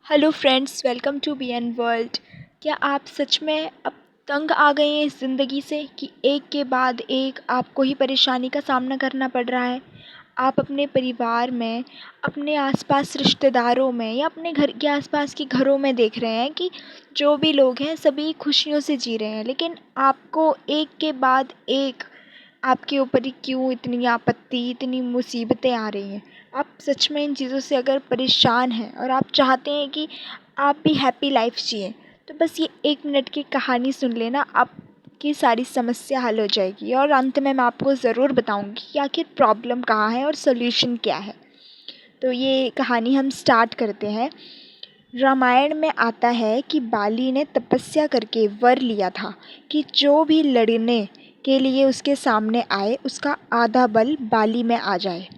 Hello friends, welcome to B N world. क्या आप सच में अब तंग आ गए हैं इस ज़िंदगी से कि एक के बाद एक आपको ही परेशानी का सामना करना पड़ रहा है? आप अपने परिवार में, अपने आसपास रिश्तेदारों में या अपने घर के आसपास के घरों में देख रहे हैं कि जो भी लोग हैं सभी खुशियों से जी रहे हैं, लेकिन आपको एक के बाद एक आपके ऊपर ही क्यों इतनी आपत्ति, इतनी मुसीबतें आ रही हैं? आप सच में इन चीज़ों से अगर परेशान हैं और आप चाहते हैं कि आप भी हैप्पी लाइफ जिएं, तो बस ये 1 मिनट की कहानी सुन लेना, आपकी सारी समस्या हल हो जाएगी और अंत में मैं आपको ज़रूर बताऊँगी कि आखिर प्रॉब्लम कहाँ है और सॉल्यूशन क्या है। तो ये कहानी हम स्टार्ट करते हैं। रामायण में आता है कि बाली ने तपस्या करके वर लिया था कि जो भी लड़ने के लिए उसके सामने आए उसका आधा बल बाली में आ जाए।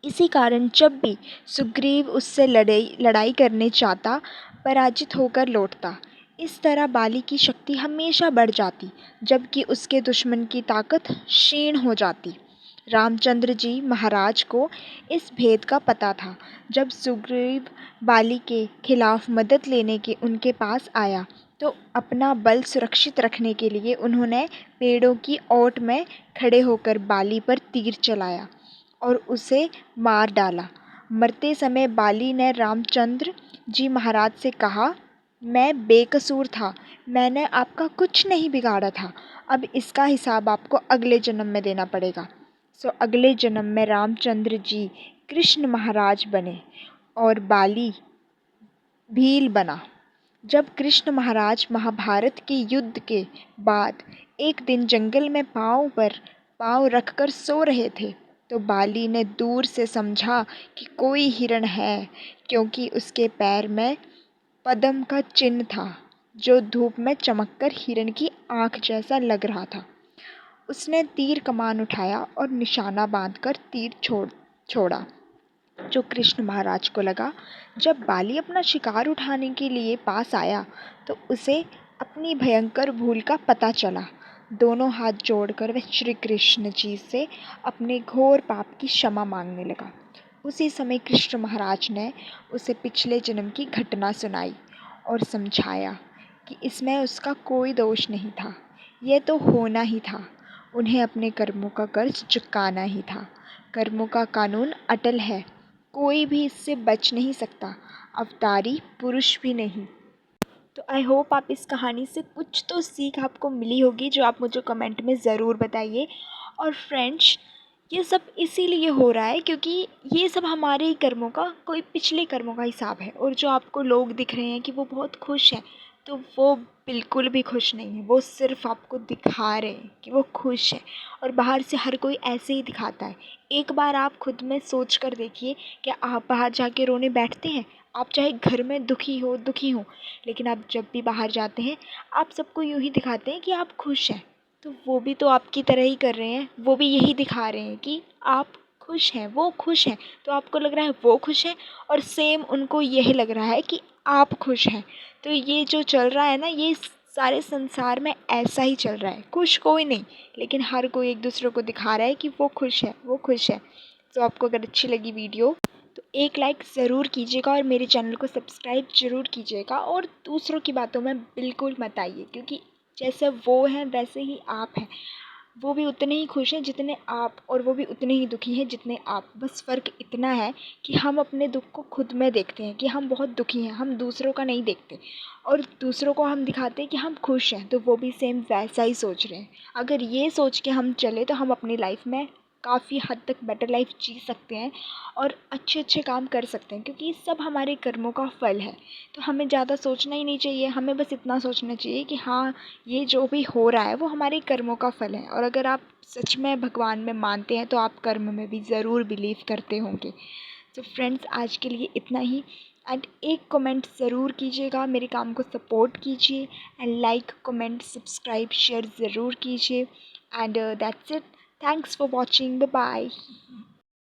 इसी कारण जब भी सुग्रीव उससे लड़ाई करने चाहता, पराजित होकर लौटता। इस तरह बाली की शक्ति हमेशा बढ़ जाती, जबकि उसके दुश्मन की ताकत क्षीण हो जाती। रामचंद्र जी महाराज को इस भेद का पता था। जब सुग्रीव बाली के खिलाफ मदद लेने के उनके पास आया, तो अपना बल सुरक्षित रखने के लिए उन्होंने पेड़ों की ओट में खड़े होकर बाली पर तीर चलाया और उसे मार डाला। मरते समय बाली ने रामचंद्र जी महाराज से कहा, मैं बेकसूर था, मैंने आपका कुछ नहीं बिगाड़ा था। अब इसका हिसाब आपको अगले जन्म में देना पड़ेगा। अगले जन्म में रामचंद्र जी कृष्ण महाराज बने और बाली भील बना। जब कृष्ण महाराज महाभारत के युद्ध के बाद एक दिन जंगल में पाँव पर पाँव रखकर सो रहे थे, तो बाली ने दूर से समझा कि कोई हिरण है, क्योंकि उसके पैर में पद्म का चिन्ह था, जो धूप में चमककर हिरण की आँख जैसा लग रहा था। उसने तीर कमान उठाया और निशाना बांधकर तीर छोड़ा, जो कृष्ण महाराज को लगा। जब बाली अपना शिकार उठाने के लिए पास आया, तो उसे अपनी भयंकर भूल का पता चला। दोनों हाथ जोड़कर वह श्री कृष्ण जी से अपने घोर पाप की क्षमा मांगने लगा। उसी समय कृष्ण महाराज ने उसे पिछले जन्म की घटना सुनाई और समझाया कि इसमें उसका कोई दोष नहीं था, यह तो होना ही था। उन्हें अपने कर्मों का कर्ज चुकाना ही था। कर्मों का कानून अटल है, कोई भी इससे बच नहीं सकता, अवतारी पुरुष भी नहीं। तो आई होप आप इस कहानी से कुछ तो सीख आपको मिली होगी, जो आप मुझे कमेंट में ज़रूर बताइए। और फ्रेंड्स, ये सब इसीलिए हो रहा है क्योंकि ये सब हमारे ही कर्मों का, कोई पिछले कर्मों का हिसाब है। और जो आपको लोग दिख रहे हैं कि वो बहुत खुश हैं, तो वो बिल्कुल भी खुश नहीं है। वो सिर्फ आपको दिखा रहे हैं कि वो खुश है, और बाहर से हर कोई ऐसे ही दिखाता है। एक बार आप खुद में सोच कर देखिए, क्या आप बाहर जाके रोने बैठते हैं? आप चाहे घर में दुखी हो, लेकिन आप जब भी बाहर जाते हैं, आप सबको यूँ ही दिखाते हैं कि आप खुश हैं। तो वो भी तो आपकी तरह ही कर रहे हैं, वो भी यही दिखा रहे हैं कि आप खुश हैं, वो खुश हैं। तो आपको लग रहा है वो खुश हैं, और सेम उनको यही लग रहा है कि आप खुश हैं। तो ये जो चल रहा है ना, ये सारे संसार में ऐसा ही चल रहा है। खुश कोई नहीं, लेकिन हर कोई एक दूसरे को दिखा रहा है कि वो खुश है, वो खुश है। तो आपको अगर अच्छी लगी वीडियो, तो एक लाइक ज़रूर कीजिएगा और मेरे चैनल को सब्सक्राइब ज़रूर कीजिएगा। और दूसरों की बातों में बिल्कुल मत आइए, क्योंकि जैसे वो हैं वैसे ही आप हैं। वो भी उतने ही खुश हैं जितने आप, और वो भी उतने ही दुखी हैं जितने आप। बस फ़र्क इतना है कि हम अपने दुख को खुद में देखते हैं कि हम बहुत दुखी हैं, हम दूसरों का नहीं देखते। और दूसरों को हम दिखाते हैं कि हम खुश हैं, तो वो भी सेम वैसा ही सोच रहे हैं। अगर ये सोच के हम चले, तो हम अपनी लाइफ में काफ़ी हद तक बेटर लाइफ जी सकते हैं और अच्छे अच्छे काम कर सकते हैं, क्योंकि ये सब हमारे कर्मों का फल है। तो हमें ज़्यादा सोचना ही नहीं चाहिए, हमें बस इतना सोचना चाहिए कि हाँ, ये जो भी हो रहा है वो हमारे कर्मों का फल है। और अगर आप सच में भगवान में मानते हैं, तो आप कर्म में भी ज़रूर बिलीव करते होंगे। तो फ्रेंड्स, आज के लिए इतना ही। एंड एक कमेंट ज़रूर कीजिएगा, मेरे काम को सपोर्ट कीजिए। And like, comment, subscribe, share ज़रूर कीजिए। And that's it. Thanks for watching. Bye bye.